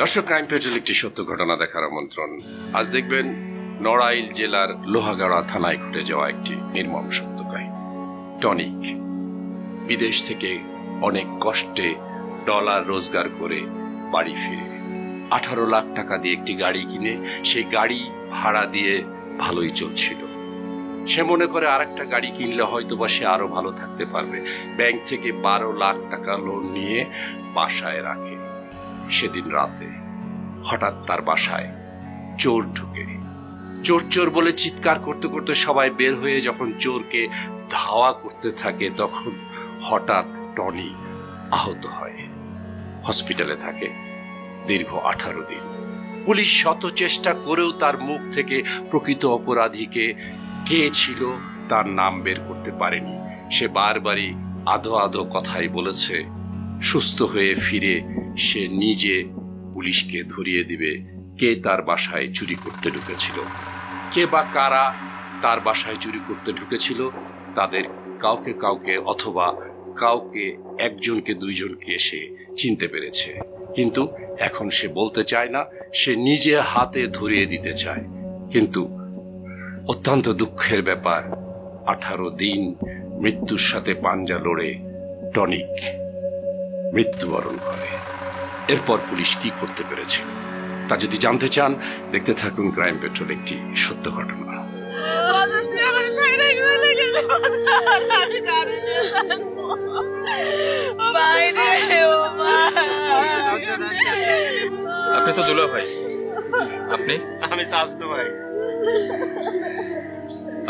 দর্শক, crime petrol একটি সত্য ঘটনা দেখার আমন্ত্রণ। আজ দেখবেন নড়াইল জেলার লোহাগাড়া থানায় ঘটে যাওয়া একটি নির্মম সত্য কাহিনী। টনিক বিদেশ থেকে অনেক কষ্টে ডলার রোজগার করে বাড়ি ফিরে 18 লাখ টাকা দিয়ে একটি গাড়ি কিনে সেই গাড়ি ভাড়া দিয়ে ভালোই চলছিল। সে মনে করে আরেকটা গাড়ি কিনলে হয়তো বা সে আরো ভালো থাকতে পারবে। ব্যাংক থেকে 12 লাখ টাকা লোন নিয়ে বাসায় রাখে। সেদিন রাতে হঠাৎ তার বাসায় চোর ঢুকে। চোর চোর বলে চিৎকার করতে করতে সবাই বের হয়ে যখন চোরকে ধাওয়া করতে থাকে, তখন হঠাৎ টনি আহত হয়। হসপিটালে থাকে দীর্ঘ 18 দিন। পুলিশ শত চেষ্টা করেও তার মুখ থেকে প্রকৃত অপরাধীকে কে ছিল তার নাম বের করতে পারেনি। সে বারবারই আধো আধো কথাই বলেছে সুস্থ হয়ে ফিরে সে নিজে পুলিশকে ধরিয়ে দিবে কে তার বাসায় চুরি করতে ঢুকেছিল, কে বা কারা তার বাসায় চুরি করতে ঢুকেছিল। তাদের কাউকে কাউকে অথবা কাউকে একজনকে দুইজনকে সে চিনতে পেরেছে, কিন্তু এখন সে বলতে চায় না। সে নিজে হাতে ধরিয়ে দিতে চায়, কিন্তু অত্যন্ত দুঃখের ব্যাপার 18 দিন মৃত্যুর সাথে পাঞ্জা লড়ে টনিক মৃত্যুবরণ করে। এরপর পুলিশ কি করতে পেরেছিল তা যদি জানতে চান, দেখতে থাকুন ক্রাইম পেট্রোল একটি সত্য ঘটনা। আপনি তো দুলা ভাই, আপনি? আমি শাস্ত্র ভাই।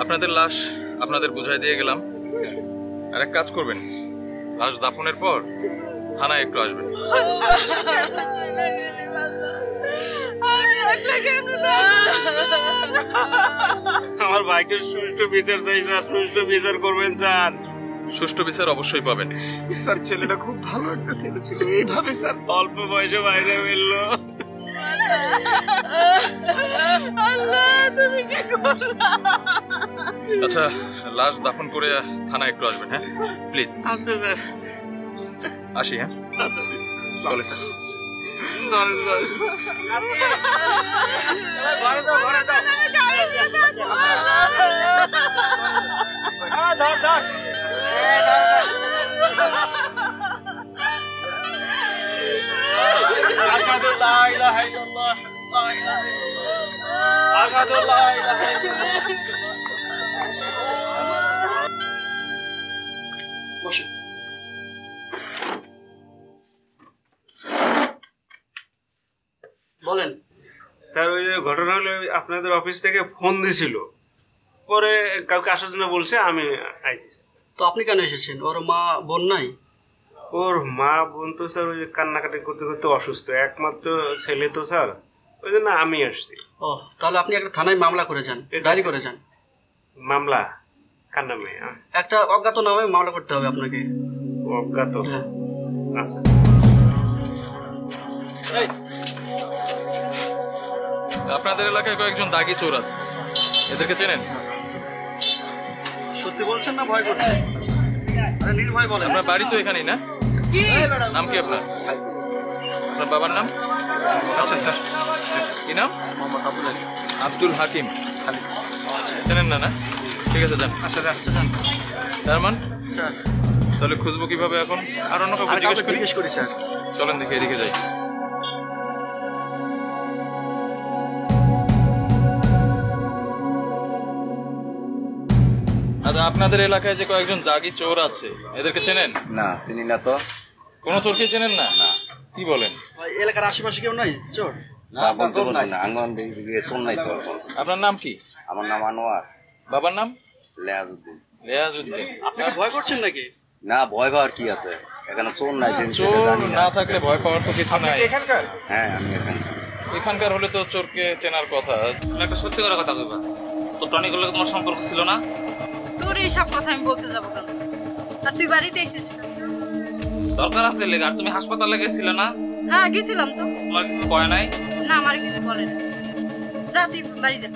আপনাদের লাশ আপনাদের বুঝাই দিয়ে গেলাম। আর এক কাজ করবেন, লাশ দাফনের পর থানায় একটু আসবেন। আমার ভাইকে সুষ্ঠু বিচার চাই স্যার, সুষ্ঠু বিচার করবেন স্যার। সুষ্ঠু বিচার অবশ্যই পাবেন স্যার। ছেলেটা খুব ভালো একটা ছেলে ছিল, এইভাবে স্যার অল্প বয়সে বাইরে ফেললো। আচ্ছা, লাশ দাফন করে থানায় একটু আসবেন, হ্যাঁ প্লিজ। আচ্ছা স্যার, আসি। হ্যাঁ চলে স্যার। বলেন স্যার। ওই যে ঘটনা হলো, আপনাদের অফিস থেকে ফোন দিছিল, পরে কাউকে আসার জন্য বলছে, আমি আইছি। তো আপনি কেন এসেছেন? ওর মা বোন নাই? ওর মা বোন তো স্যার ওই যে কান্নাকাটি করতে করতে অসুস্থ, একমাত্র ছেলে তো স্যার, ওই জন্য আমি আসছি। ও, তাহলে আপনি একটা থানায় মামলা করে যান, ডায়েরি করে যান। মামলা কার নামে? একটা অজ্ঞাত নামে মামলা করতে হবে আপনাকে। অজ্ঞাত? হ্যাঁ। আচ্ছা। আপনাদের এলাকায় কয়েকজন দাগি চোর আছে, এদেরকে চেনেন? সত্যি বলছেন না ভয় করছেন? আরে নির্ভয় বলেন। আপনার বাড়ি তো এখানেই না? নাম কি আপনার? আপনার বাবার নাম? আচ্ছা স্যার, কি নাম? আব্দুল হাকিম। চেনেন না? না, ঠিক আছে যান। আচ্ছা যান। জার্মান স্যার, তাহলে খুঁজবো কিভাবে এখন? আর অন্য কাউকে জিজ্ঞেস করি স্যার। চলেন দেখি, এদিকে যাই। আচ্ছা, আপনাদের এলাকায় যে কয়েকজন দাগি চোর আছে, এদেরকে চেনেন? না, চিনি না তো। কোন চোরকে চেনেন না? কি বলেন? এলাকার আশেপাশে কেউ নাই চোর? না, বলতে পারবো না। আঙ্গন দিয়ে শোন নাই তো। আপনার নাম কি? আমার নাম আনোয়ার। বাবার নাম? লেয়াজউদ্দিন। লেয়াজউদ্দিন। আপনি ভয় করছেন নাকি? না, ভয় পাওয়ার কি আছে? এখানে চোর নাই, চোর না থাকলে ভয় পাওয়ার তো কিছু নাই। হ্যাঁ, আমি এখানকার। এখানকার হলে তো চোরকে চেনার কথা। একটা সত্যি করে কথা কইবা, তো টনিক গুলো তোমার সম্পর্ক ছিল না? তোর এইসব কথা আমি বলতে যাবো কেন? আর তুই বাড়িতে এসেছিস? দরকার আছে লেগে, আর তুমি হাসপাতালে গেছিলে না? হ্যাঁ গেছিলাম তো। তোমার কিছু কয় নাই? না, আমার কিছু বলে না। যা তুই বাড়ি যা।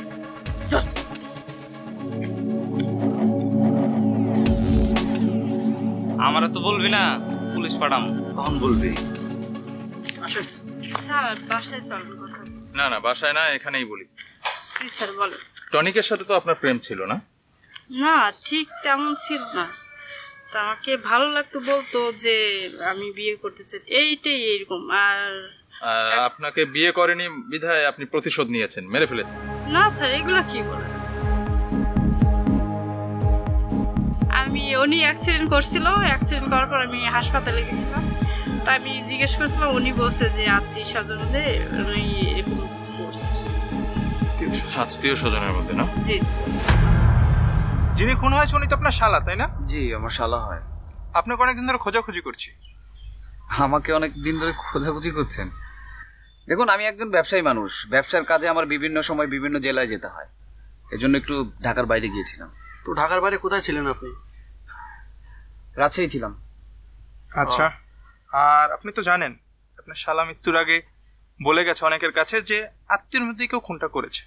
আমারে তো বলবি না, পুলিশ পাঠাম। তখন বলবি। আসেন। স্যার বাসায় চলেন কথা বলি। না না, বাসায় না, এখানেই বলি। কি স্যার বলেন? টনিকের সাথে তো আপনার প্রেম ছিল না? না, ঠিক তেমন ছিল না। তাকে ভালো লাগতো, বলতো যে আমি বিয়ে করতে চাই, এইটাই এইরকম। আর আর আপনাকে বিয়ে করেনি বিধায় আপনি প্রতিশোধ নিয়েছেন, মেরে ফেলেছেন? না স্যার, এগুলা কি বলেন? উনি অ্যাক্সিডেন্ট করছিল, অ্যাক্সিডেন্ট করার পর আমি হাসপাতালে গেছিলাম। তা আমি জিজ্ঞেস করছিলাম, উনি বলছে যে আত্মীয় স্বজনদের উনি এরকম কিছু করছে। আত্মীয় স্বজনের মধ্যে না? জি। যিনি খুন হয়েছে উনি তো আপনার শালা, তাই না? জি, আমার শালা হয়। আপনাকে অনেকদিন ধরে খোঁজাখুঁজি করছি। আমাকে অনেক দিন ধরে খোঁজাখুঁজি করছেন? দেখুন, আমি একজন ব্যবসায়ী মানুষ। ব্যবসার কাজে আমার বিভিন্ন সময় বিভিন্ন জেলায় যেতে হয়, এজন্য একটু ঢাকার বাইরে গিয়েছিলাম। তো ঢাকার বাইরে কোথায় ছিলেন আপনি? রাজশাহী ছিলাম। আচ্ছা, আর আপনি তো জানেন আপনার শালা মৃত্যুর আগে বলে গেছে অনেকের কাছে যে আত্মীয়ের মধ্যে কেউ খুনটা করেছে।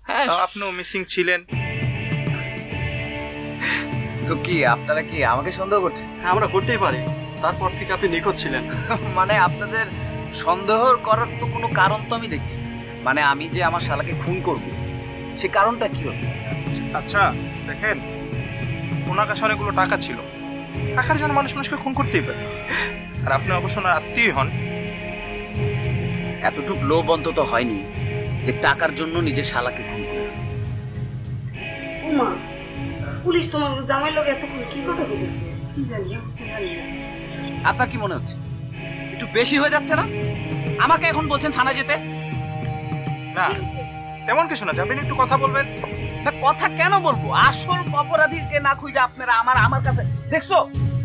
হ্যাঁ, আপনিও মিসিং ছিলেন। তো কি আপনারা কি আমাকে সন্দেহ করছেন? হ্যাঁ, আমরা করতেই পারি। তারপর থেকে আপনি নিখোঁজ ছিলেন। মানে আপনাদের সন্দেহ করার তো কোনো কারণ তো আমি দেখছি। মানে আমি যে আমার শালাকে খুন করব, সে কারণটা কি হবে? আচ্ছা দেখেন, ওনার কাছে অনেকগুলো টাকা ছিল। টাকার জন্য মানুষকে খুন করতেই পারে। আর আপনি অবশ্য ওনার আত্মীয় হন। এতটুকু লোভ অন্তত হয়নি যে টাকার জন্য নিজের শালাকে খুন করবে। উমা, পুলিশ তোমার জামাই লোক এতক্ষণ কি কথা বলেছে কি জানি না। আপনার কি মনে হচ্ছে একটু বেশি হয়ে যাচ্ছে না? আমাকে এখন বলছেন থানা যেতে? না, তেমন কিছু না। যাবেন, একটু কথা বলবেন। কথা কেন বলবো? আসল অপরাধীকে না খুঁজে আপনারা আমার কাছে দেখছো?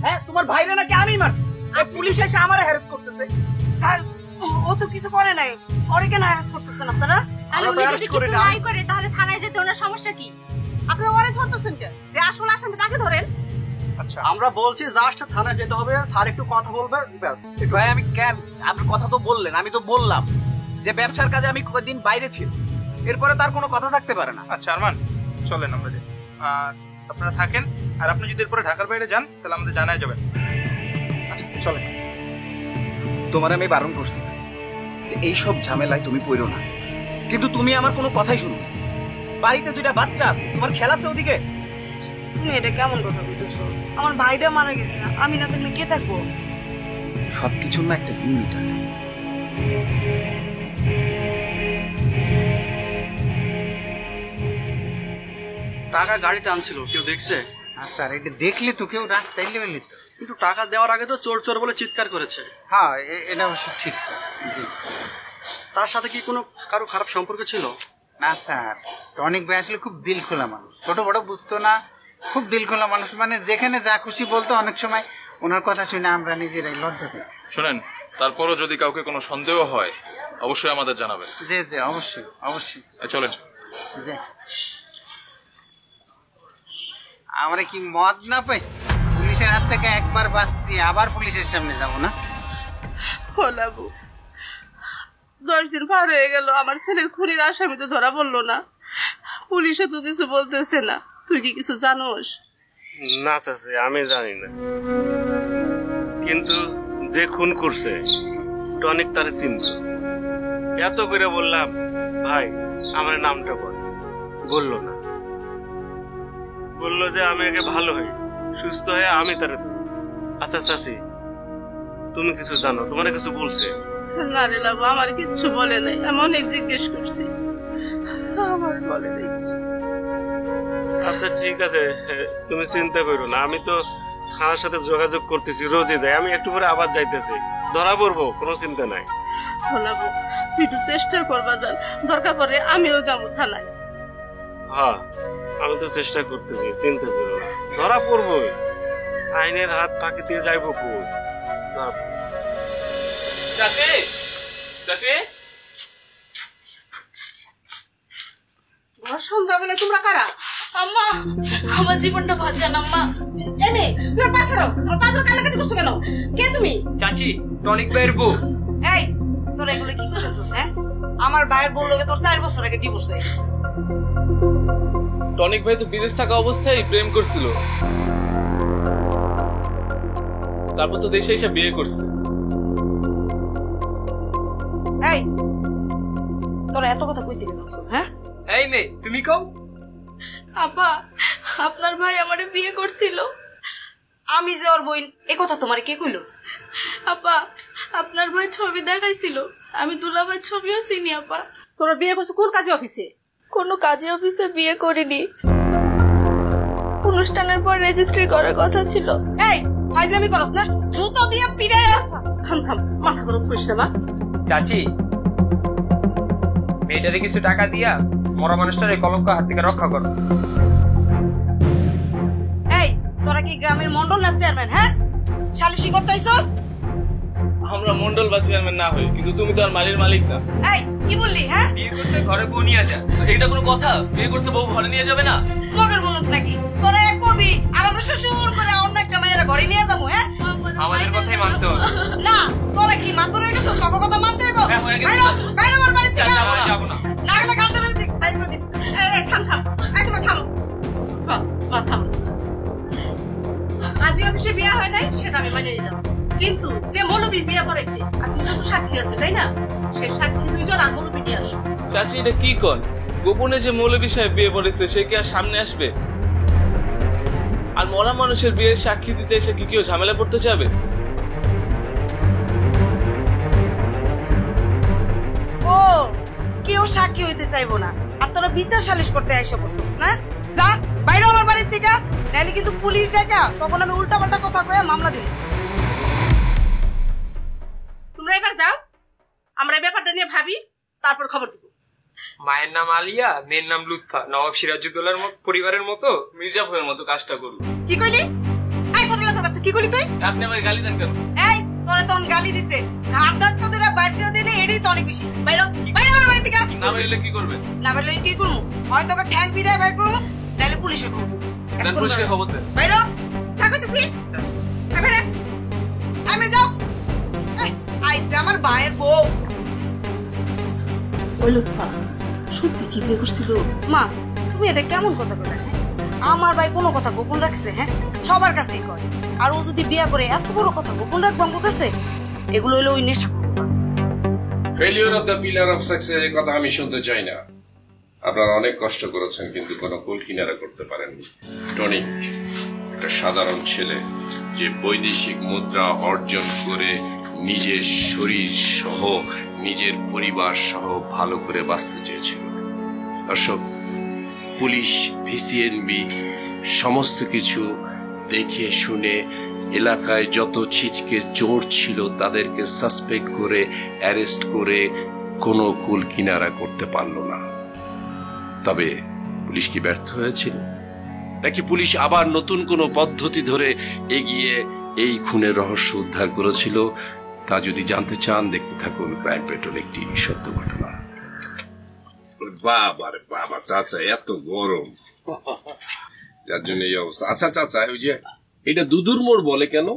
হ্যাঁ, তোমার ভাইরা নাকি আমি মার, পুলিশ এসে আমার হ্যারাস করতেছে। স্যার, ও তো কিছু করে নাই। ওরে কেন হ্যারাস করতেছেন আপনারা? তাহলে উনি যদি কিছু নাই করে তাহলে থানায় যেতে ওনার সমস্যা কি? আপনি ওরে ধরতেছেন কেন? যে আসল আসামি তাকে ধরেন। আচ্ছা, আমরা বলছি জাস্ট থানায় যেতে হবে, স্যার একটু কথা বলবে, ব্যাস। ভাই আমি কেন? আপনি কথা তো বললেন, আমি তো বললাম যে ব্যবসার কাজে আমি কয়েকদিন বাইরে ছিলাম, এরপরে তার কোনো কথা থাকতে পারে না। আচ্ছা আরমান, চলেন আমরা যাই। আর আপনারা থাকেন, আর আপনি যদি এরপরে ঢাকার বাইরে যান তাহলে আমাদের জানাই যাবেন। আচ্ছা চলেন। তোমার আমি বারণ করছি যে এইসব ঝামেলায় তুমি পড়ো না, কিন্তু তুমি আমার কোনো কথাই শুনো। বাড়িতে দুইটা বাচ্চা আছে, তোমার খেলা আছে ওদিকে। তুমি এটা কেমন কথা বলতেছো? আমার ভাইটা মারা গেছে, আমি না থাকলে কে থাকবো? সবকিছুর না একটা লিমিট আছে। টাকা গাড়িতে আনছিল, কেউ দেখছে? স্যার, এটা দেখলে তো কেউ রাস্তায় লেভেল নিত, কিন্তু টাকা দেওয়ার আগে তো চোর চোর বলে চিৎকার করেছে। হ্যাঁ এটা অবশ্য ঠিক স্যার। জি। তার সাথে কি কোনো কারো খারাপ সম্পর্ক ছিল? না স্যার, টনিক ভাই আসলে খুব দিল খোলা মানুষ, ছোট বড় বুঝতো না, খুব দিল খোলা মানুষ। মানে যেখানে যা খুশি বলতো, অনেক সময় ওনার কথা শুনে আমরা নিজেরাই লজ্জা পাই। শোনেন, তারপরও যদি কাউকে কোনো সন্দেহ হয় অবশ্যই আমাদের জানাবেন। জি জি, অবশ্যই অবশ্যই। চলেন। জি। আমরা কি মদ না পাইছি? পুলিশের হাত থেকে একবার বাঁচছি, আবার পুলিশের সামনে যাব না? লাবু, 10 দিন পার হয়ে গেল, আমার ছেলের খুনির আসামি তো ধরা পড়লো না। পুলিশে তো কিছু বলতেছে না। তুই কি কিছু জানোস? না চাচি, আমি জানি না, কিন্তু যে খুন করছে টনিক তারে চিনত। এত করে বললাম, ভাই আমার নামটা বল, বললো না। বললো যে আমি আগে ভালো হই, সুস্থ হয়ে আমি তারে। আচ্ছা চাচি, তুমি কিছু জানো? তোমার কিছু বলছে? না রে লাবু, আমার কিচ্ছু বলে নাই। আমি অনেক জিজ্ঞেস করছি, আমার বলে দিচ্ছি। আচ্ছা ঠিক আছে, তুমি চিন্তা করো না। আমি তো থানার সাথে যোগাযোগ করতেছি, রোজই দেয়। আমি একটু পরে আবার যাইতেছি, ধরা পড়বো, কোনো চিন্তা নাই। লাবু, তুই একটু চেষ্টা করবা, যান, দরকার পড়ে আমিও যাবো থানায়। হ্যাঁ, আমি তো চেষ্টা করতেছি, চিন্তা করো না, ধরা পড়বো। আইনের হাত ফাঁকি দিয়ে যাইবো কই? চাচি, চাচি, ঘর সন্ধ্যাবেলা তোমরা কারা? আম্মা, আমার জীবনটা বাঁচান আম্মা। এমে তুমি পাশ করো, আমার পাথর কাটাকাটি করছো কেন? কে তুমি? চাচি, টনিক ভাইয়ের বউ। এই, তোরা এগুলো কি করতেছিস? হ্যাঁ, আমার ভাইয়ের বউ লোকে তোর 4 বছর আগে ডিভোর্স হয়ে গেছে। টনিক ভাই তো বিদেশ থাকা অবস্থায় প্রেম করছিল, তারপর তো দেশে এসে বিয়ে করছে। এই তোরা এত কথা কইতে গেছিস? হ্যাঁ এই মেয়ে তুমি কও। আপা আপনার ভাই আমারে বিয়ে করছিল। আমি যে ওর বোন, এ কথা তোমার কে কইলো? আপা আপনার ভাই ছবি দেখাইছিল, আমি দুলাভাই ছবিও চিনি। আপা তোরা বিয়ে করছো কোন কাজে অফিসে? কোনো কাজে অফিসে বিয়ে করিনি, অনুষ্ঠানের পর রেজিস্ট্রি করার কথা ছিল। এই ফাইজলামি করস না, জুতো দিয়ে পিড়াই। থাম থাম, মাথা গরম করিস না মা। চাচি মেয়েটারে কিছু টাকা দিয়া মরা মানুষটার এই কলঙ্ক হাত থেকে রক্ষা করো। এই তোরা কি গ্রামের মন্ডল না চেয়ারম্যান? হ্যাঁ সালিশি করতে আইছস? আমরা মন্ডল বা চেয়ারম্যান না হই, কিন্তু তুমি তো আর মালির মালিক না। এই কি বললি? হ্যাঁ বিয়ে করছে ঘরে বউ নিয়ে যা, এটা কোনো কথা? বিয়ে করছে বউ ঘরে নিয়ে যাবে না? মগের বলত নাকি তোরা এক কবি আর আমরা শ্বশুর করে অন্য একটা মেয়েরা ঘরে নিয়ে যাবো? হ্যাঁ আমাদের কথাই মানতে হবে। না তোরা কি মাতবর হয়ে গেছিস? তোর কথা মানতে হইব। বাইরে বাইরে আমার বাড়ি থেকে যাবো না। না গেলে কান্দে রইছি। বাইরে রইছি। এই থাম থাম, এই তোমরা থামো। থাম। আজই অফিসে বিয়ে হয় নাই সেটা আমি মানিয়ে নিলাম, কিন্তু যে মৌলবী বিয়ে করেছে আর দুজন তো সাক্ষী আছে তাই না? সেই সাক্ষী দুইজন আর মৌলবী নিয়ে আসো। চাচি এটা কি কন? গোপনে যে মৌলবী সাহেব বিয়ে করেছে সে কি আর সামনে আসবে? আর মরা মানুষের বিয়ের সাক্ষী দিতে এসে কি কেউ ঝামেলা পড়তে যাবে? ও কেউ সাক্ষী হইতে চাইবো না, আর তোরা বিচার সালিশ করতে আইসা বসছিস না? যা বাইরে আমার বাড়ির থেকে, নাহলে কিন্তু পুলিশ ডাকা তখন আমি উল্টা পাল্টা কথা কয়ে মামলা দিব। তোমরা এবার যাও, আমরা এই ব্যাপারটা নিয়ে ভাবি, তারপর খবর দিব। মায়ের নাম আলিয়া, মেয়ের নাম লুৎফা, নবাব সিরাজউদ্দৌলার পরিবারের মতো মির্জাফরের মতো কাজটা করুন। কি কইলি? এই ছোট লোকের বাচ্চা কি কইলি তুই? আপনি আমাকে গালি দেন কেন? এই তোরা তখন গালি দিছে, ঘাট ধাক্কা তো তোরা বাইর করে দিলে এটাই তো অনেক বেশি। বাইরে বাইরে আমার বাড়ি থেকে। না বেরোলে কি করবে? না বেরোলে কি করবো? হয় তোকে ঠ্যাং পিড়ায় বাইর করবো, নাহলে পুলিশে করবো। পুলিশের খবর দেন। বাইরে থাকতেছি আমি যাও। আইসে আমার ভাইয়ের বউ। ওই লুৎফা সত্যি কি বিয়ে করছিল? মা তুমি এটা কেমন কথা বলে? আমার ভাই কোনো কথা গোপন রাখছে? হ্যাঁ সবার কাছেই করে, আর ও যদি বিয়ে করে এত বড় কথা গোপন রাখবো আমার কাছে? এগুলো হইলো ওই নেশা। Failure of the pillar of success এই কথা আমি শুনতে চাই না। আপনারা অনেক কষ্ট করেছেন কিন্তু কোনো কুল কিনারা করতে পারেননি। টনিক একটা সাধারণ ছেলে যে বৈদেশিক মুদ্রা অর্জন করে নিজের শরীর সহ নিজের পরিবার সহ ভালো করে বাঁচতে চেয়েছিল। দর্শক, পুলিশ, ভিসিএনবি সমস্ত কিছু দেখে শুনে এলাকায় যত ছিচকে চোর ছিল তাদেরকে সাসপেক্ট করে অ্যারেস্ট করে কোনো কুল কিনারা করতে পারল না। তবে পুলিশ কি ব্যর্থ হয়েছিল, নাকি পুলিশ আবার নতুন কোনো পদ্ধতি ধরে এগিয়ে এই খুনের রহস্য উদ্ধার করেছিল? তা যদি জানতে চান দেখতে থাকুন ক্রাইম পেট্রোল, একটি সত্য ঘটনা। বাবা রে বাবা, চাচা এত গরম, যার জন্য এই অবস্থা। আচ্ছা চাচা, ওই যে এটা দুদুর মোড় বলে কেন?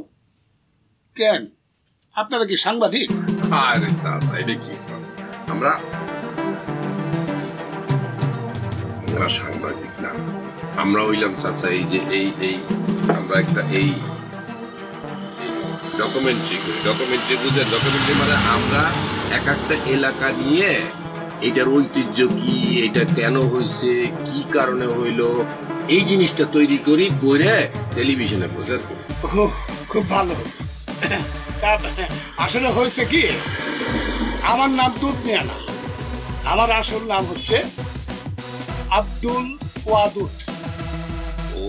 কেন আপনারা কি সাংবাদিক? আরে চাচা এটা কি, আমরা সাংবাদিক না, আমরা হইলাম চাচা এই যে এই আমরা একটা এই ডকুমেন্টারি করি। ডকুমেন্টারি বুঝেন? ডকুমেন্টারি মানে আমরা এক একটা এলাকা নিয়ে এটার ঐতিহ্য কি, এটা কেন হয়েছে, কি কারণে হইলো, এই জিনিসটা তৈরি করি করে টেলিভিশনে প্রচার করি। খুব ভালো। আসলে হয়েছে কি, আমার নাম দুধ মিয়া না, আমার আসল নাম হচ্ছে আব্দুল ওয়াদুদ। ও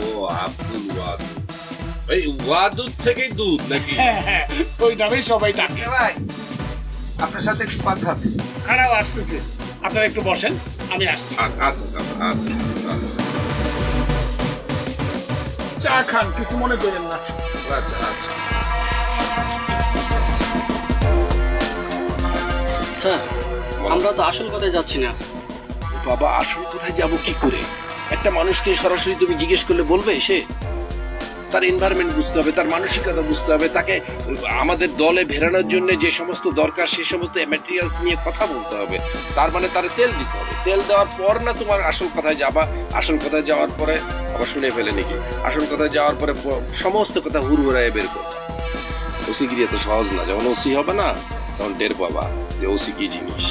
আব্দুল ওয়াদুদ, এই ওয়াদুদ থেকে দুধ নাকি? হ্যাঁ, ওই নামেই সবাই ডাকে। ভাই আপনার সাথে একটু কথা আছে। খারাপ আসতেছে, আপনারা একটু বসেন, আমি আসছি। আচ্ছা আচ্ছা আচ্ছা আচ্ছা, চা খান, কিছু মনে করেন না। আচ্ছা আচ্ছা। স্যার আমরা তো আসল কথায় যাচ্ছি না। বাবা আসল কোথায় যাব কি করে? একটা মানুষকে সরাসরি তুমি জিজ্ঞেস করলে বলবে? সে তার এনভায়রনমেন্ট বুঝতে হবে, তার মানসিকতা বুঝতে হবে, তাকে আমাদের দলে ভেড়ানোর জন্য যে সমস্ত দরকার সে সমস্ত ম্যাটেরিয়ালস নিয়ে কথা বলতে হবে। তার মানে তার তেল দিতে হবে, তেল দেওয়ার পর না তোমার আসল কথায় যাবা। আসল কথায় যাওয়ার পরে আবার শুনে ফেলে নাকি, আসল কথায় যাওয়ার পরে সমস্ত কথা হুড়হুড়ায় বের করো। ওসিগিরি এত সহজ না, যখন ওসি হবে না তখন টের পাবা যে ওসি কি জিনিস।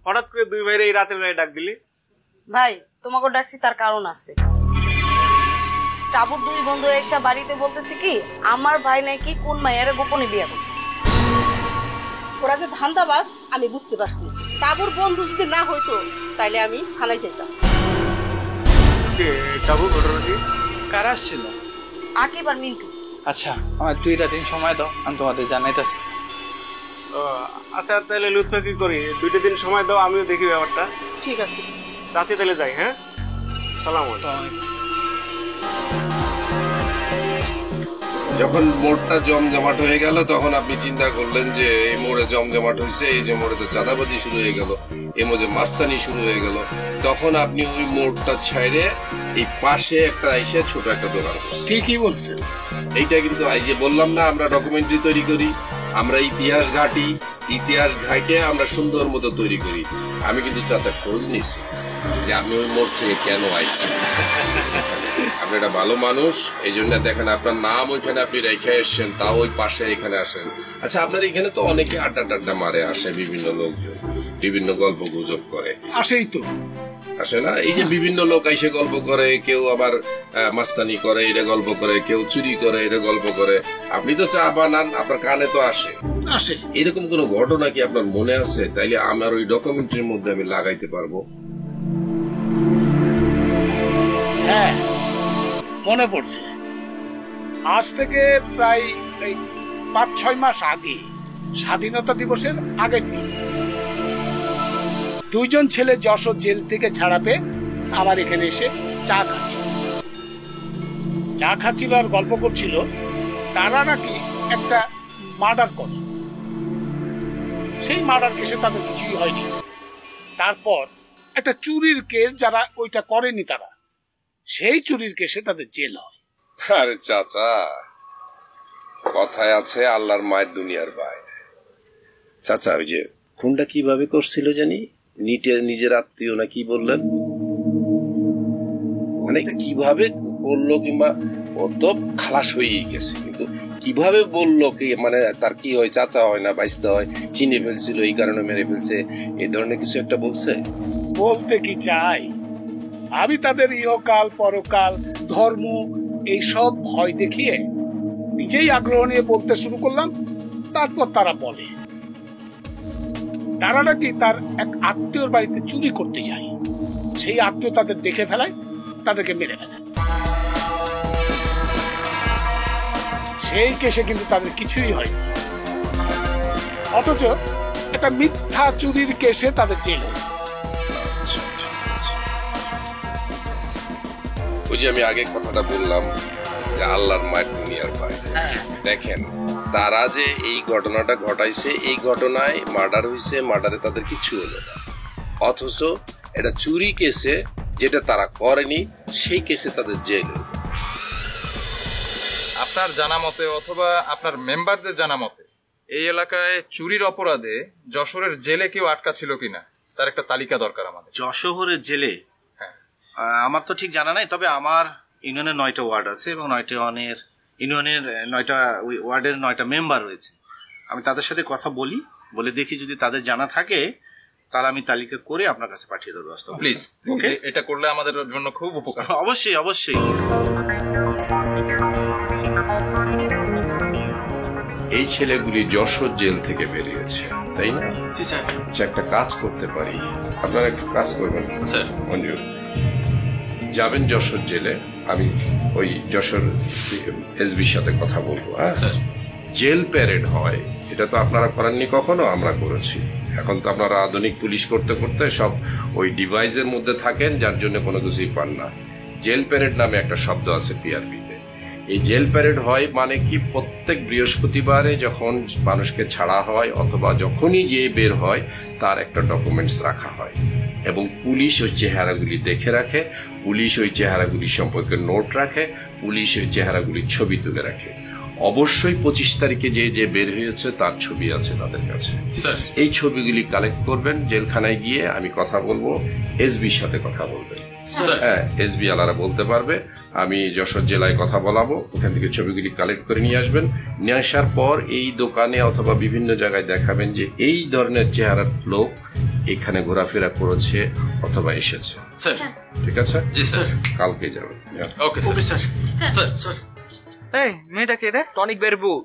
হঠাৎ করে দুই ভাইরে এই রাতের বেলায় ডাক দিলি? ভাই তোমাকে ডাকছি তার কারণ আছে। টাবুর দুই বন্ধু এসে বাড়িতে বলতেছে কি আমার ভাই নাকি কোন মায়ের গোপনে বিয়ে করছে। ওরা যে ধান্দাবাজ আমি বুঝতে পারছি। টাবুর বন্ধু যদি না হইতো তাইলে আমি থানায় যেতাম। টাবু ঘটনা কি? কারা আসছিল? আকিব আর মিন্টু। আচ্ছা আমার 2টা দিন সময় দাও, আমি তোমাদের জানাইতেছি। আচ্ছা তাহলে লুৎফা কি করি, 2টা দিন সময় দাও, আমিও দেখি ব্যাপারটা। ঠিক আছে চাচি তাহলে যাই। হ্যাঁ, সালাম আলাইকুম। যখন মোড়টা জমজমাট হয়ে গেল তখন আপনি চিন্তা করলেন যে এই মোড়ে জমজমাট হয়েছে, এই যে মোড়ে তো চাঁদাবাজি শুরু হয়ে গেল, এই মোড়ে মাস্তানি শুরু হয়ে গেল, তখন আপনি ওই মোড়টা ছেড়ে এই পাশে একটা এসে ছোট একটা দোকান করছেন। ঠিকই বলছেন। এইটা কিন্তু এই যে বললাম না, আমরা ডকুমেন্টারি তৈরি করি, আমরা ইতিহাস ঘাটি, ইতিহাস ঘাটে আমরা সুন্দর মতো তৈরি করি। আমি কিন্তু চাচা খোঁজ নিছি যে আপনি ওই মোড় থেকে কেন আইছেন। আপনি একটা ভালো মানুষ, এই জন্য দেখেন আপনার নাম ওইখানে আপনি রেখে এসছেন, তাও ওই পাশে এখানে আসেন। আচ্ছা আপনার এখানে তো অনেকে আড্ডা টাড্ডা মারে, আসে বিভিন্ন লোকজন, বিভিন্ন গল্প গুজব করে, আসেই তো আসে না? এই যে বিভিন্ন লোক এসে গল্প করে, কেউ আবার মাস্তানি করে, এটা গল্প করে, কেউ চুরি করে, এটা গল্প করে। আপনি তো চা বানান, আপনার কানে তো আসে। এরকম কোন ঘটনা কি আপনার মনে আছে? তাইলে আমার ওই ডকুমেন্টারির মধ্যে আমি লাগাইতে পারবো। হ্যাঁ মনে পড়ছে, আজ থেকে প্রায় 5-6 মাস আগে, স্বাধীনতা দিবসের আগের দিন, 2জন ছেলে যশোর জেল থেকে ছাড়া পেয়ে আমার এখানে এসে চা খাচ্ছিল আর গল্প করছিল তারা নাকি একটা মার্ডার করে। সেই মার্ডার কেসে তাদের কিছুই হয়নি। তারপর একটা চুরির কেস, যারা ওইটা করেনি তারা, সেই চুরির কেসে তাদের জেল হয়। আরে চাচা, কথায় আছে আল্লাহর মায়ের দুনিয়ার বাইরে। চাচা ওই যে খুনটা কিভাবে করছিল জানি, নিজের আত্মীয় না কি বললেন, মানে কিভাবে করলো, কিংবা ও তো খালাস হয়েই গেছে, কিন্তু কিভাবে বললো, কি মানে তার কি হয়, চাচা হয় না বাইসতে হয়, চিনে ফেলছিল এই কারণে মেরে ফেলছে, এই ধরনের কিছু একটা বলছে? বলতে কি চাই, আমি তাদের ইহকাল পরকাল ধর্ম এইসব ভয় দেখিয়ে নিজেই আগ্রহ নিয়ে বলতে শুরু করলাম। তারপর তারা বলে তারা নাকি তার এক আত্মীয়র বাড়িতে চুরি করতে যায়, সেই আত্মীয় তাদের দেখে ফেলায়, তাদেরকে মেরে ফেলে। সেই কেসে কিন্তু তাদের কিছুই হয়নি, অথচ একটা মিথ্যা চুরির কেসে তাদের জেল হয়েছে। ওই যে আমি আগে কথাটা বললাম যে আল্লাহর মায়ের দুনিয়ার বাইরে, দেখেন তারা যে এই ঘটনাটা ঘটাইছে, এই ঘটনায় মার্ডার হয়েছে, মার্ডারে তাদের কিছু হলো না, অথচ এটা চুরি কেসে যেটা তারা করেনি সেই কেসে তাদের জেল। আপনার জানা মতে অথবা আপনার মেম্বারদের জানা মতে এই এলাকায় চুরির অপরাধে যশোরের জেলে কেউ আটকা ছিল কিনা তার একটা তালিকা দরকার আমাদের। যশোরের জেলে আমার তো ঠিক জানা নাই, তবে আমার ইউনিয়নের 9টা ওয়ার্ড আছে এবং 9টা ইউনিয়নের 9টা ওয়ার্ডের 9টা মেম্বার রয়েছে। আমি তাদের সাথে কথা বলে দেখি, যদি তাদের জানা থাকে তাহলে আমি তালিকা করে আপনার কাছে পাঠিয়ে দেবো। প্লিজ, ওকে, এটা করলে আমাদের জন্য খুব উপকার। অবশ্যই অবশ্যই। এই ছেলেগুলি যশোর জেল থেকে বেরিয়েছে, তাই না? একটা কাজ করতে পারি, আপনারা একটা কাজ করবেন স্যার, মঞ্জুর যাবেন যশোর জেলে, আমি ওই যশোর এসবির সাথে কথা বলবো। হ্যাঁ জেল প্যারেড হয়, এটা তো আপনারা করেননি কখনো, আমরা করেছি। এখন তো আপনারা আধুনিক পুলিশ করতে করতে সব ওই ডিভাইসের মধ্যে থাকেন, যার জন্য কোনো কিছুই পান না। জেল প্যারেড নামে একটা শব্দ আছে পিআরপিতে। এই জেল প্যারেড হয় মানে কি, প্রত্যেক বৃহস্পতিবারে যখন মানুষকে ছাড়া হয় অথবা যখনই যে বের হয় তার একটা ডকুমেন্টস রাখা হয়, এবং পুলিশ ওই চেহারাগুলি দেখে রাখে, পুলিশ ওই চেহারাগুলি সম্পর্কে নোট রাখে, পুলিশ ওই চেহারাগুলির ছবি তুলে রাখে। অবশ্যই 25 তারিখে যে বের হয়েছে তার ছবি আছে তাদের কাছে। এই ছবিগুলি কালেক্ট করবেন, জেলখানায় গিয়ে আমি কথা বলবো, এসবির সাথে কথা বলবেন। হ্যাঁ, এসবি আলারা বলতে পারবে, আমি যশোর জেলায় কথা বলাবো, ওখান থেকে ছবিগুলি কালেক্ট করে নিয়ে আসবেন। নিয়ে আসার পর এই দোকানে অথবা বিভিন্ন জায়গায় দেখাবেন যে এই ধরনের চেহারার লোক এখানে ঘোরাফেরা করেছে অথবা এসেছে। স্যার ঠিক আছে? জি স্যার। কালকে যাবেন। Okay sir. স্যার স্যার এই মেয়েটা কে রে? টনিক বের বউ।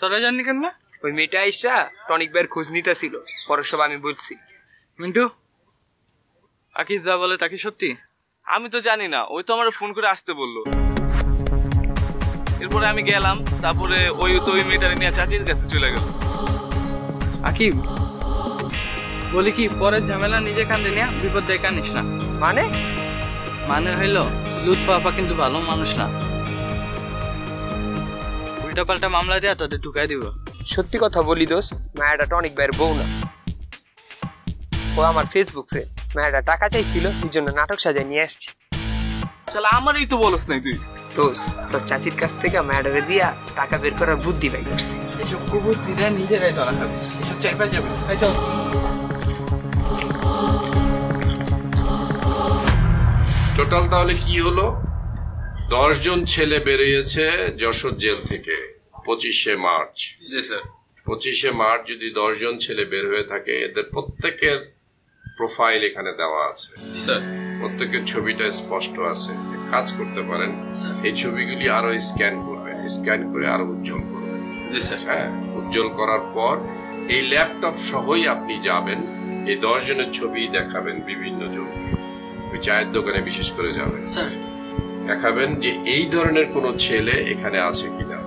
তোরা জানলি কেন? ওই মেয়েটা আইসা টনিক বের খোঁজ নিতেছিল, পরে সব আমি বলছি। মিন্টু, আকিস যা বলে তা কি সত্যি? আমি তো জানি না, ওই তো আমার ফোন করে আসতে বললো। এরপরে আমি গেলাম, তারপরে ওই মেয়েটারে নিয়ে চাচির কাছে চলে গেল। আকিব বলি কি, পরে ঝামেলা নিজে কান্দে নিয়ে বিপদ দেখে আনিস না। মানে হইল লুৎফা আপা কিন্তু ভালো মানুষ না, উল্টা পাল্টা মামলা দেয়া তোদের ঢুকাই দিব। সত্যি কথা বলি দোস্ত, মায়াটা টনিক ভাইয়ের বউ না, ও আমার ফেসবুক ফ্রেন্ড। মায়াটা টাকা চাইছিল, এই জন্য নাটক সাজায় নিয়ে আসছি। শালা আমারই তো বলস নাই তুই। দোস্ত, তোর চাচির কাছ থেকে মায়াটারে দিয়া টাকা বের করার বুদ্ধি পাই করছি। এসব কুবুদ্ধিটা নিজেরাই ধরা খাবে, এসব চাইবা যাবে। টোটাল তাহলে কি হলো? 10 জন ছেলে বেরিয়েছে যশোর জেল থেকে 25শে মার্চ। জি স্যার। 25শে মার্চ যদি 10 জন ছেলে বের হয়ে থাকে, এদের প্রত্যেকের প্রোফাইল এখানে দেওয়া আছে। জি স্যার। প্রত্যেকের ছবিটা স্পষ্ট আছে। কাজ করতে পারেন, এই ছবিগুলি আরো স্ক্যান করবেন, স্ক্যান করে আরো উজ্জ্বল করবেন। জি স্যার। হ্যাঁ, উজ্জ্বল করার পর এই ল্যাপটপ সহই আপনি যাবেন, এই 10 জনের ছবি দেখাবেন বিভিন্ন জন। ওই চায়ের দোকানে বিশেষ করে যাবেন স্যার, দেখাবেন যে এই ধরনের কোনো ছেলে এখানে আছে কিনা,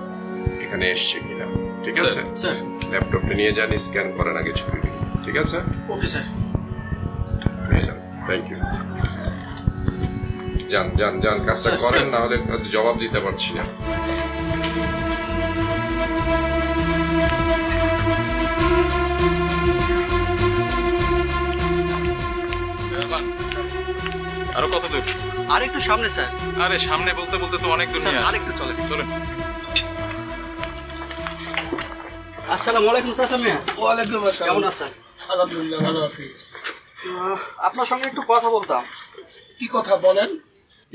এখানে এসছে কিনা। ঠিক আছে স্যার? ল্যাপটপটা নিয়ে যান, স্ক্যান করেন আগে ছবিগুলি। ঠিক আছে? Okay sir. Thank you. যান যান যান, কাজটা করেন, না হলে জবাব দিতে পারছি না। আরো কত দূর? আর একটু সামনে স্যার। আরে সামনে বলতে বলতে তো অনেক দূর নিয়ে আর একটু চলে। চলেন। আসসালামু আলাইকুম চাচা মিয়া। ওয়ালাইকুম আসসালাম। কেমন আছেন? আলহামদুলিল্লাহ ভালো আছি। আপনার সঙ্গে একটু কথা বলতাম। কি কথা বলেন?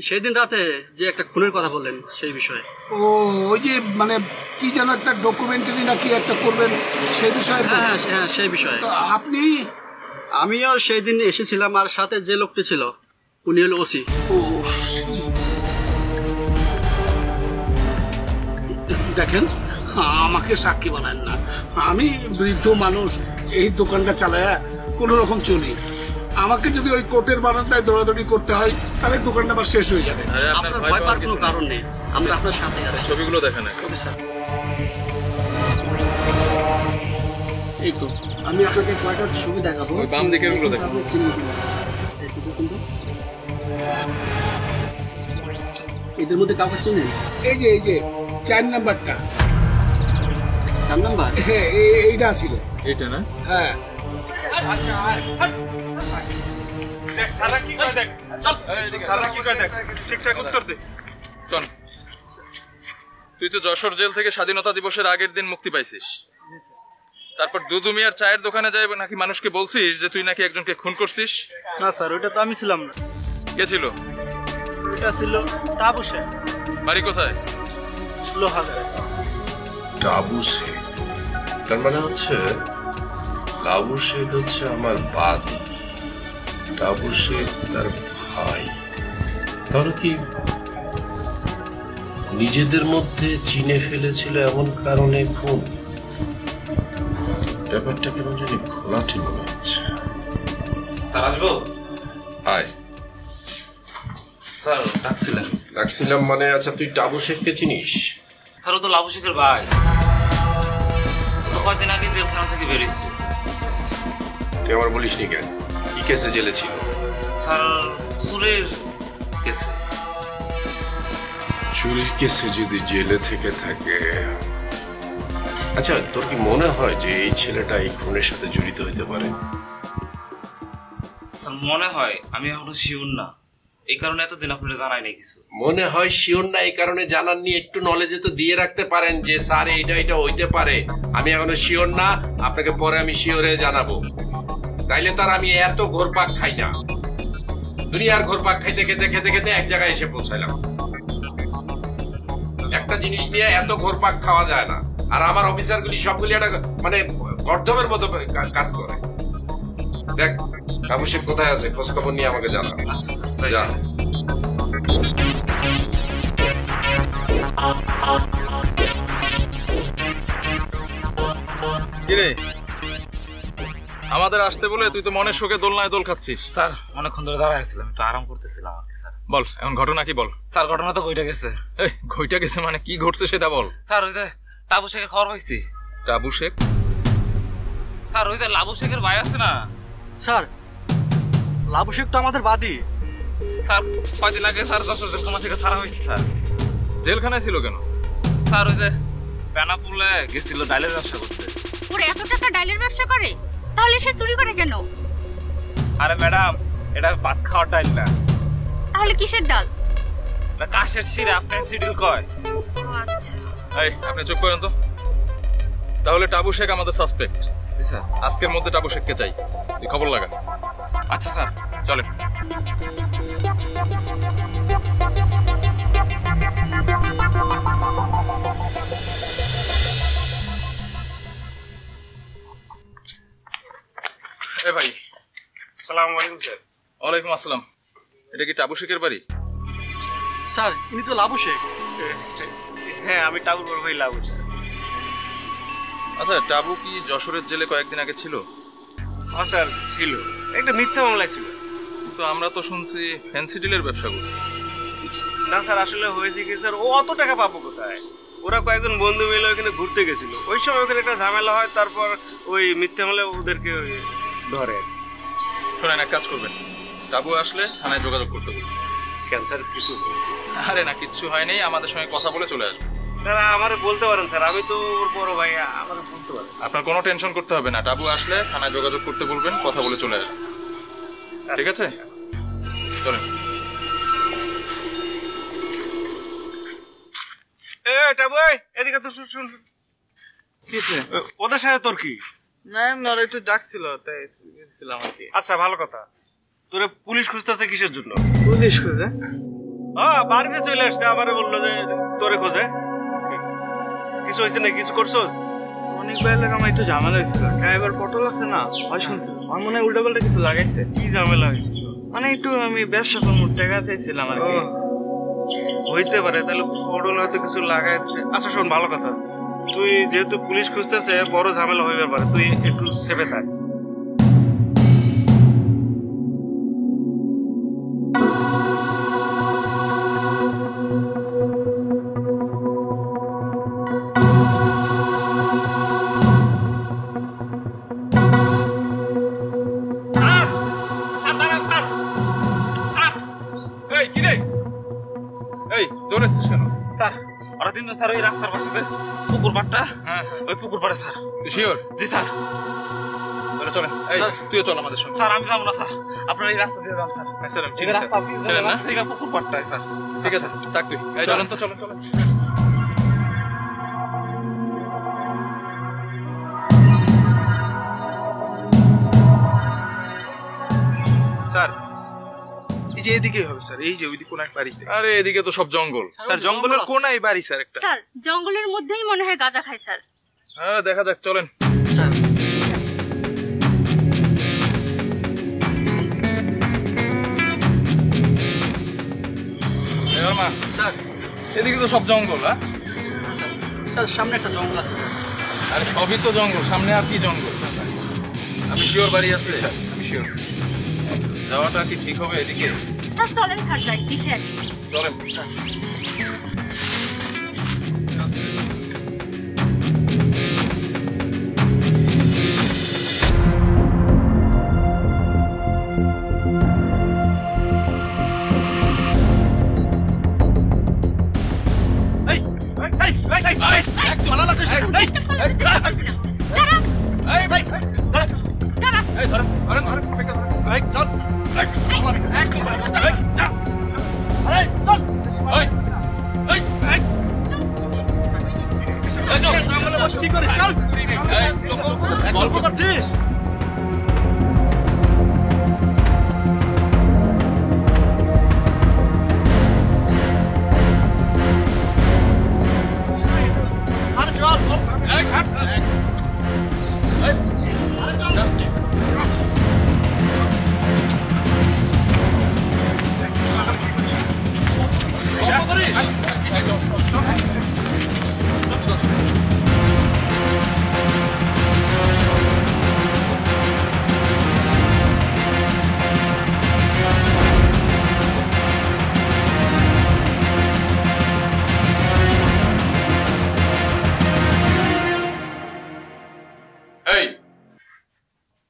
সেদিন রাতে যে একটা খুনের কথা বললেন, সেই বিষয়ে। ও, ওই যে মানে কি যেন একটা ডকুমেন্টারি নাকি একটা করবেন, সেই বিষয়ে? হ্যাঁ হ্যাঁ, সেই বিষয়ে। তো আপনি? আমিও সেই দিন এসেছিলাম, আর সাথে যে লোকটি ছিল উনি হলো ওসি। দেখেন, আমাকে সাক্ষী বানান না। আমি বৃদ্ধ মানুষ, এই দোকানটা চালায় কোন রকম চলি। আমাকে যদি ওই কোর্টের বারান্দায় দৌড়াদৌড়ি করতে হয়, তাহলে দোকানটা আবার শেষ হয়ে যাবে। আপনার ভয় পাওয়ার কোনো কারণ নেই, আমরা আপনার সাথে আছি। ছবিগুলো দেখেন। এই তো আমি আপনাকে কয়টা ছবি দেখাবো। ওই বাম দিকের গুলো দেখেন। এদের মধ্যে কাউকে চিনেন? এই যে 4 নাম্বারটা। 4 নাম্বার? হ্যাঁ, এইটা ছিল। এইটা না? হ্যাঁ। ঠিকঠাক উত্তর দে। শোন, তুই তো যশোর জেল থেকে স্বাধীনতা দিবসের আগের দিন মুক্তি পাইছিস। তারপর দুদু মিয়ার চায়ের দোকানে যাই নাকি মানুষকে বলছিস যে তুই নাকি একজনকে খুন করছিস? না স্যার, ওইটা তো আমি ছিলাম না। কে ছিল? ওইটা ছিল টাবু শেখ। বাড়ি কোথায়? লোহাগাড়া। টাবু শেখ, তার মানে হচ্ছে টাবু শেখ হচ্ছে আমার বাদী, টাবু শেখ তার ভাই। তাহলে কি নিজেদের মধ্যে চিনে ফেলেছিল এমন কারণে খুন? ব্যাপারটা কেমন জানি ঘোলাটে মনে হচ্ছে। স্যার আসবো? আয়। স্যার ডাকছিলেন? ডাকছিলাম মানে, আচ্ছা তুই টাবু শেখকে চিনিস? স্যার ও তো লাবু শেখের ভাই, কয়েকদিন আগে জেলখানা থেকে বেরিয়েছে। তুই আমার বলিস নি কেন? কি কেসে জেলে ছিল? স্যার চুরির কেসে। চুরির কেসে যদি জেলে থেকে থাকে, আচ্ছা তোর কি মনে হয় যে এই ছেলেটা এই খুনের সাথে জড়িত হইতে পারে? মনে হয়, আমি এখনো শিওর না, এই কারণে এতদিন আপনারা জানাই নাই কিছু। মনে হয় শিওর না, এই কারণে জানাননি। একটু নলেজে তো দিয়ে রাখতে পারেন যে স্যার এটা হইতে পারে, আমি এখনো শিওর না, আপনাকে পরে আমি শিওরে জানাবো। তাইলে তার আমি এত ঘোরপাক খাই না, দুনিয়ার ঘোরপাক খাইতে খেতে খেতে খেতে এক জায়গায় এসে পৌঁছাইলাম। একটা জিনিস নিয়ে এত ঘোরপাক খাওয়া যায় না। আর আমার অফিসার গুলি সবগুলি একটা মানে গর্ধবের মতো কাজ করে। দেখ আবশ্যক কোথায় আছে খোঁজ খবর নিয়ে আমাকে জানা। যা। কিরে আমাদের আসতে বলে তুই তো মনের শোকে দোলনায় দোল খাচ্ছিস। স্যার অনেকক্ষণ ধরে দাঁড়ায় ছিলাম, একটু আরাম করতেছিলাম আর কি। স্যার বল এখন ঘটনা কি বল। স্যার ঘটনা তো ঘইটা গেছে। এই ঘইটা গেছে মানে কি ঘটছে সেটা বল। স্যার ওই যে টাবু শেখের খবর পাইছি। টাবু শেখ? স্যার ওই যে লাবু শেখের ভাই আছে না? স্যার লাবু শেখ তো আমাদের বাদী। স্যার কয়দিন আগে স্যার যশোর জেলখানা থেকে ছাড়া হয়েছে। স্যার জেলখানায় ছিল কেন? স্যার ওই যে বেনাপুলে গেছিল ডাইলের ব্যবসা করতে। ওরে এত টাকা ডাইলের ব্যবসা করে, তাহলে সে চুরি করে কেন? আরে ম্যাডাম এটা ভাত খাওয়ার ডাইল না। তাহলে কিসের ডাল? কাশের শিরা ফ্যান্সি ডিল কয়। আচ্ছা এই আপনি চুপ করেন তো। তাহলে টাবু শেখ আমাদের সাসপেক্ট। স্যার আজকের মধ্যে টাবু শেখকে চাই, তুই খবর লাগা। আচ্ছা স্যার চলেন। এ ভাই। আসসালামু আলাইকুম স্যার। ওয়ালাইকুম আসসালাম। এটা কি টাবু শেখের বাড়ি? স্যার ইনি তো লাবু শেখ। হ্যাঁ আমি টাবুর বড় ভাই লাবু। আচ্ছা টাবু কি যশোরের জেলে কয়েকদিন আগে ছিল? হ্যাঁ স্যার ছিল, একটা মিথ্যা মামলায় ছিল। তো আমরা তো শুনছি ফ্যান্সি ডিলের ব্যবসা করছে। না স্যার আসলে হয়েছে কি স্যার, ও অত টাকা পাবো কোথায়? ওরা কয়েকজন বন্ধু মিলে ওখানে ঘুরতে গেছিল, ওই সময় ওখানে একটা ঝামেলা হয়, তারপর ওই মিথ্যা মামলায় ওদেরকে ধরে। শোনেন এক কাজ করবেন, টাবু আসলে থানায় যোগাযোগ করতে বলবেন। ক্যান্সার কিছু হয়েছে? আরে না কিচ্ছু হয়নি, আমাদের সঙ্গে কথা বলে চলে আসবে। স্যার আমারে বলতে পারেন স্যার, আমি তো ওর বড় ভাই, আমারে বলতে পারেন। আপনার কোনো টেনশন করতে হবে না, টাবু আসলে থানায় যোগাযোগ করতে বলবেন, কথা বলে চলে আসবে। ঠিক আছে চলেন। এদিকে তো শুন। ওদের সাথে তোর কি? না একটু ডাকছিল তাই গেছিলাম আর কি। আচ্ছা ভালো কথা। তোরে পুলিশ খুঁজতেছে কিসের জন্য? পুলিশ খুঁজে? হ্যাঁ বাড়িতে চলে আসছে, আমারে বললো যে তোরে খোঁজে। কিছু হয়েছে না? কিছু করছোস? অনেক বাইরে আমার একটু ঝামেলা হয়েছিল। ড্রাইভার পটল আছে না, হয় শুনছিল আমার মনে হয় উল্টা পাল্টা কিছু লাগাইছে। কি ঝামেলা হয়েছিল? মানে একটু আমি ব্যবসা করবো, টাকা চাইছিলাম আর কি। হইতে পারে, তাহলে পটল হয়তো কিছু লাগাইছে। আচ্ছা শোন ভালো কথা, তুই যেহেতু পুলিশ খুঁজতেছে বড় ঝামেলা হইবে পারে, তুই একটু সেভে থাক। স্যার ওই রাস্তার পাশে পুকুর পাড়টা, ওই পুকুর পাড়ে স্যার। শিওর? জি স্যার। তাহলে চলেন, তুইও চল আমাদের সঙ্গে। স্যার আমি যাবো না স্যার, আপনার এই রাস্তা দিয়ে যান স্যার। ঠিক আছে পুকুর পাড়টায় স্যার। ঠিক আছে থাক তুই। চলেন তো চলেন চলেন। স্যার এই যে এদিকে হবে স্যার, এই যে ওইদিকে কোন এক বাড়িতে। আরে এদিকে তো সব জঙ্গল। স্যার জঙ্গলের কোনায় বাড়ি স্যার একটা। স্যার জঙ্গলের মধ্যেই মনে হয় গাঁজা খায় স্যার। হ্যাঁ দেখা যাক চলেন। স্যার এদিকে তো সব জঙ্গল। হ্যাঁ সামনে একটা জঙ্গল আছে। আরে সবই তো জঙ্গল, সামনে আর কি জঙ্গল? আমি শিওর বাড়ি আছে স্যার, আমি শিওর। যাওয়াটা কি ঠিক হবে এদিকে? স্যার চলেন স্যার যাই, দেখে আসি। চলেন। গল্প করছিস? এই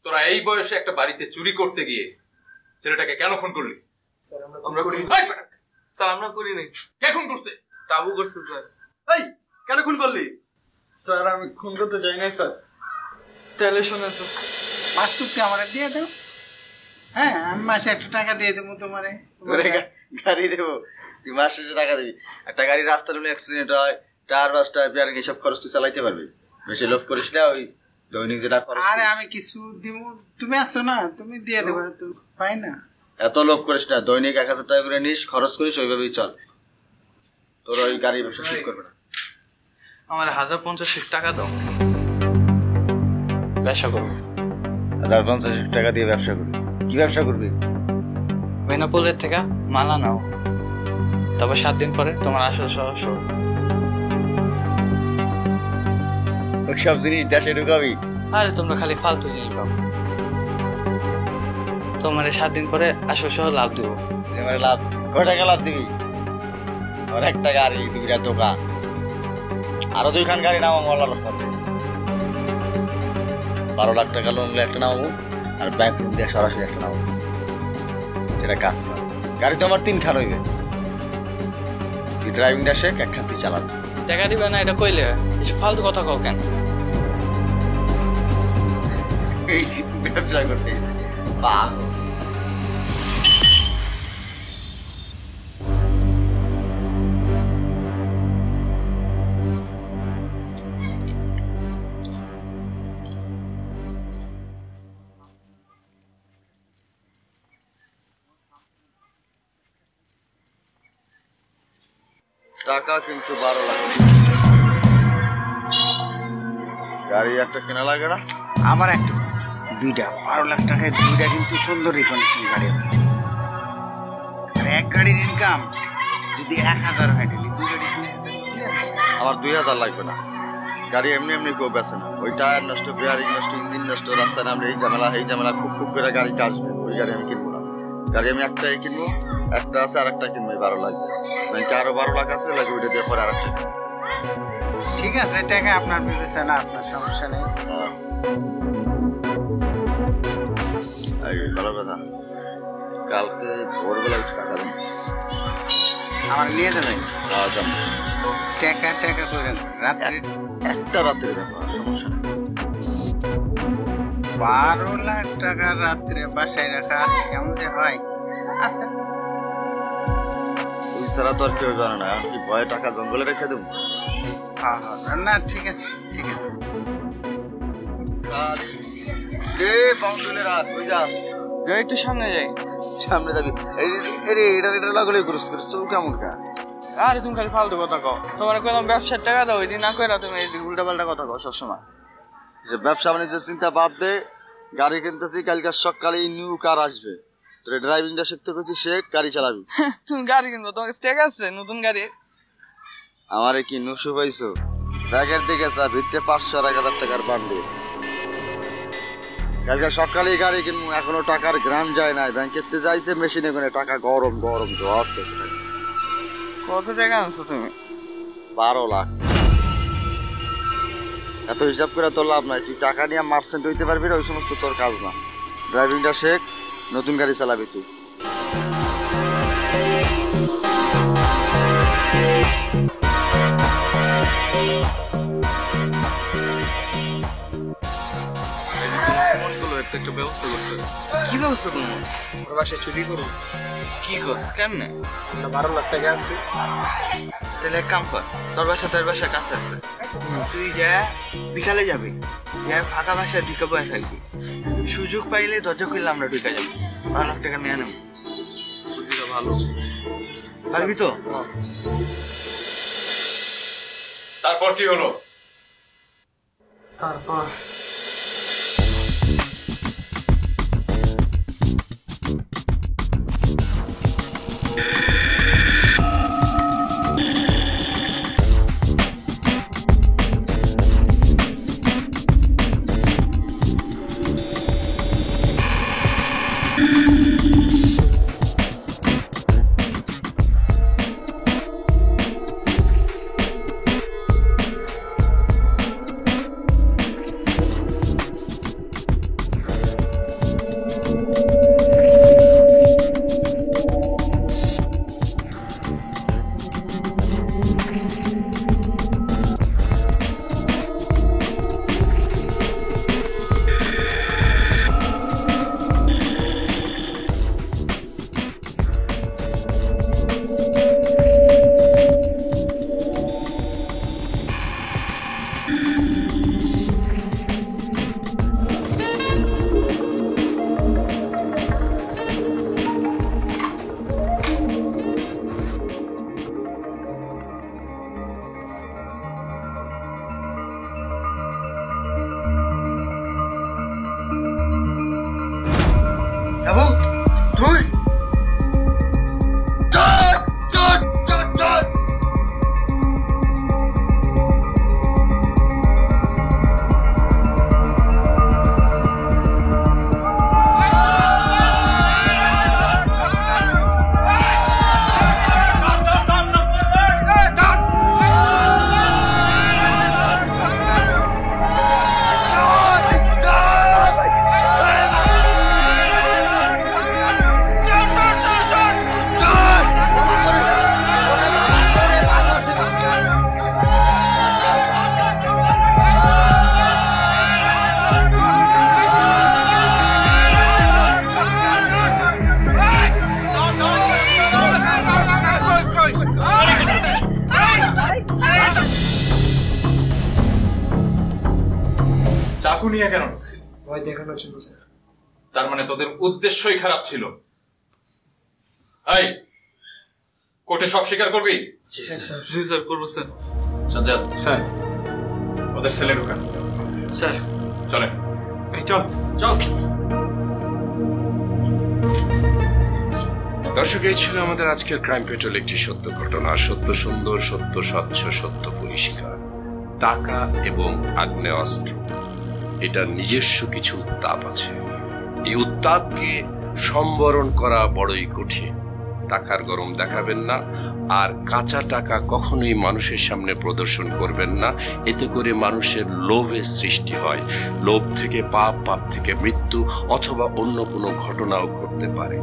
তোরা এই বয়সে একটা বাড়িতে চুরি করতে গিয়ে ছেলেটাকে কেন খুন করলি? আমরা করি স্যার, আমরা করি নাই। কে খুন করছে? তাবু করছে স্যার। এই কেন খুন করলি? স্যার আমি খুন করতে যাই নাই স্যার, তাহলে শোনা স্যার। মাসুদকে আমার দিয়ে দাও। হ্যাঁ, আমি মাসে 1 টাকা দিয়ে দেবো তোমারে। গাড়ি দেবো, তুই মাস শেষে টাকা দিবি। একটা গাড়ি রাস্তার হলে অ্যাক্সিডেন্ট হয়, টায়ার বাস্টার, রিপেয়ারিং এসব খরচ তুই চালাইতে পারবি। বেশি লোভ করিস না, ওই দৈনিক যেটা খরচ। আরে আমি কিছু দিব, তুমি আসছো না, তুমি দিয়ে দেবো, তুমি পাই না। এত লোভ করিস না, দৈনিক 1000 টাকা করে নিস, খরচ করিস, ওইভাবেই চল। তোর ওই গাড়ি ব্যবসা ঠিক করবে না। আমার 1050 টাকা দাও, ব্যবসা করবো। 1050 টাকা দিয়ে ব্যবসা করবি? কি ব্যবসা করবি? বেনাপোলের থেকে মালা নাও, তারপর 7 দিন পরে তোমার আসল সহ সব জিনিস দেশে ঢুকাবি? আরে তোমরা খালি ফালতু জিনিস পাবো। তোমার 7 দিন পরে আসল সহ লাভ দেবো। লাভ কয় টাকা লাভ দিবি? আর একটা গাড়ি, 2টা দোকান, আরো 2খান গাড়ি নামাবো। 12 লাখ টাকা লোন একটা নামাবো, আর ব্যাংক লোন দিয়ে সরাসরি একটা নামাবো। সেটা কাজ না। গাড়ি তো আমার 3 খান হইবে। তুই ড্রাইভিংটা শেখ, 1 খান তুই চালাবি। টাকা দিবে না এটা কইলে ফালতু কথা কও কেন? ব্যবসা করতে পাগল। টাকা কিন্তু 12 লাখ। গাড়ি একটা কেনা লাগে না? আমার একটা 2টা 12 লাখ টাকায় 2টা কিন্তু সুন্দরী কন্ডিশন গাড়ি। আর এক গাড়ির ইনকাম যদি 1000 হয়, 2 গাড়ি কিনে আমার 2000 লাগবে না। গাড়ি এমনি এমনি কেউ বেছে না। ওই টায়ার নষ্ট, বেয়ারিং নষ্ট, ইঞ্জিন নষ্ট, রাস্তায় নামলে এই ঝামেলা খুব খুব করে গাড়ি আসবে। ওই গাড়ি আমি কিনবো না। গাড়ি আমি একটাই কিনবো, একটা আছে, আর একটা কিনবো। 12 লাগবে। ব্যাংকে আরো 12 লাখ আছে, লাগে ওইটা দিয়ে পরে আর একটা। ঠিক আছে, টাকা আপনার বিবেচনা, আপনার সমস্যা নেই। ভালো কথা। কালকে ভোরবেলা টাকা দেন, আমার নিয়ে যাবেন। টাকা করে রাত্রে, একটা রাত্রে ব্যাপার, সমস্যা নেই। 12 লাখ টাকা রাত্রে বাসায় রাখা কেমন যে হয়? আচ্ছা, ওই ছাড়া তো আর কেউ জানে না। আমি কি ভয়ে টাকা জঙ্গলে রেখে দেবো? না, ঠিক আছে, ঠিক আছে। একটু সামনে যাই। সামনে যাবি? এটা লাগলে কেমন কা? আরে তুমি খালি ফালতু কথা কও। তোমার কইলাম ব্যবসার টাকা দাও, এটি না কইরা তুমি এই উল্টা পাল্টা কথা কও সবসময়। ব্যবসা বাণিজ্যের চিন্তা বাদ দে। গাড়ি কিনতেছি, কালকে সকালে নিউ কার আসবে। তোর ড্রাইভিংটা শিখতে করছি, শেখ, গাড়ি চালাবি। তুমি গাড়ি কিনবো, তোমার টাকা আছে নতুন গাড়ি? আমারে কি নুসু পাইছো? ব্যাগের দিকে চা, ভিতরে 500 আর 1000 টাকার বান্ডিল। কালকে সকালে গাড়ি কিনবো, এখনো টাকার গ্রাম যায় নাই। ব্যাংকের যাইছে, মেশিনে করে টাকা গরম গরম জ্বর। কত টাকা আনছো তুমি? 12 লাখ। এত হিসাব করে তোর লাভ নাই। তুই টাকা নিয়ে মার্চেন্ট হইতে পারবি না, ওই সমস্ত তোর কাজ না। ড্রাইভিংটা শেখ, নতুন গাড়ি চালাবি তুই। একটা ব্যবস্থা করতে। কি ব্যবস্থা করবো? ওর বাসায় চুরি করবো। কি কর? কেমনে? 12 লাখ টাকা আছে। তাহলে এক কাম কর, তোর বাসায় কাছে আছে, তুই যা বিকালে যাবি, যা ফাঁকা বাসায় ঢুকে বসে থাকবি। সুযোগ পাইলে দরজা খুললে আমরা ঢুকে যাবো। 12 লাখ টাকা নিয়ে নেবো। ভালো পারবি তো? তারপর কি হলো? তারপর চাকু নিয়ে কেন ঢুকছিল? ভয় দেখানোর জন্য স্যার। তার মানে তোদের উদ্দেশ্যই খারাপ ছিল। এই কোর্টে সব স্বীকার করবি? জি স্যার, করবো স্যার। সাজ্জাদ স্যার। ওদের সেলে ঢুকান। স্যার। চলেন। চল চল। দর্শক, এই ছিল আমাদের আজকের ক্রাইম পেট্রোল, একটি সত্য ঘটনা, সত্য সুন্দর, সত্য স্বচ্ছ, সত্য পরিষ্কার। টাকা এবং আগ্নেয়াস্ত্র, এটার নিজস্ব কিছু উত্তাপ আছে। এই উত্তাপকে সম্বরণ করা বড়ই কঠিন। টাকার গরম দেখাবেন না, আর কাঁচা টাকা কখনোই মানুষের সামনে প্রদর্শন করবেন না। এতে করে মানুষের লোভের সৃষ্টি হয়। লোভ থেকে পাপ, পাপ থেকে মৃত্যু, অথবা অন্য কোনো ঘটনাও ঘটতে পারে।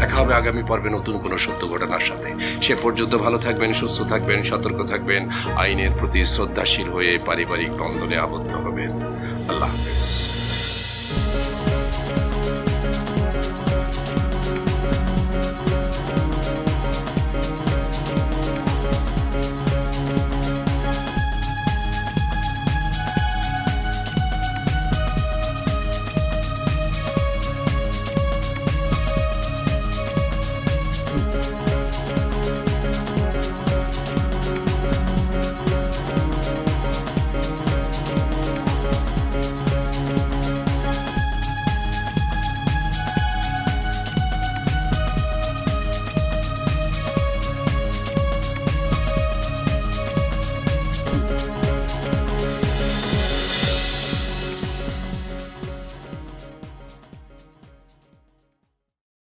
দেখা হবে আগামী পর্বে নতুন কোনো সত্য ঘটনার সাথে। সে পর্যন্ত ভালো থাকবেন, সুস্থ থাকবেন, সতর্ক থাকবেন, আইনের প্রতি শ্রদ্ধাশীল হয়ে পারিবারিক বন্ধনে আবদ্ধ হবেন। আল্লাহ হাফেজ।